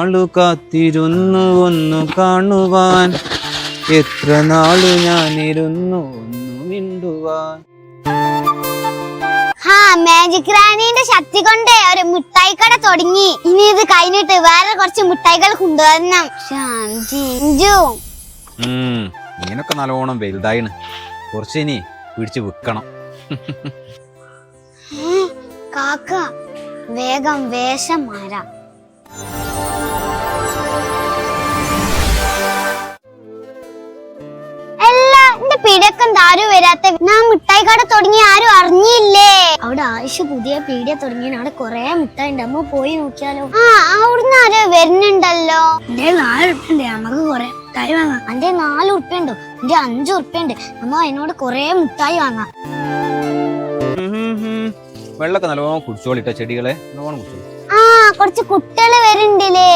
ആളു കാത്തിരുന്നു ഒന്നു കാണുവാൻ, എത്ര നാളു ഞാനിരുന്നു ഒന്നു മിണ്ടുവാൻ. മാജിക് റാണീന്റെ ശക്തി കൊണ്ട് ഒരു മിഠായി കട തുടങ്ങി. ഇനി ഇത് കഴിഞ്ഞിട്ട് വേറെ കുറച്ച് മിഠായികൾ കൊണ്ടുവരണം. മീനൊക്കെ നല്ലോണം വലുതായിണ്, കുറച്ച് ഇനി പിടിച്ച് വിൽക്കണം. കാക്ക വേഗം വേഷം മാറാം. എന്റെ പീടിയക്കം ആരും വരാത്ത, ഞാൻ മിഠായി കട തുടങ്ങി ആരും അറിഞ്ഞില്ലേ? അവിടെ ആയിഷ് പുതിയ പീടിയ തുടങ്ങി, അവിടെ കൊറേ മിഠായി ഉണ്ട്, അമ്മ പോയി നോക്കിയാലോ? അവിടുന്ന് ആരോ വരുന്നുണ്ടല്ലോ. എന്റെ 4 ഉറുപ്പ്യുണ്ട്, നമുക്ക് കൊറേ മിഠായി വാങ്ങാം. എന്റെ 4 ഉറുപ്പ്യുണ്ട്, എന്റെ 5 ഉറുപ്പ്യുണ്ട്, നമ്മ അതിനോട് കൊറേ മിഠായി വാങ്ങാം. വെള്ളമൊക്കെ നല്ലോണം കുടിച്ചോളിട്ടോ, ചെടികളെ നല്ലോണം കുടിച്ചോളി. കുറച്ച് കുട്ടികള് വരുന്നുണ്ടല്ലേ.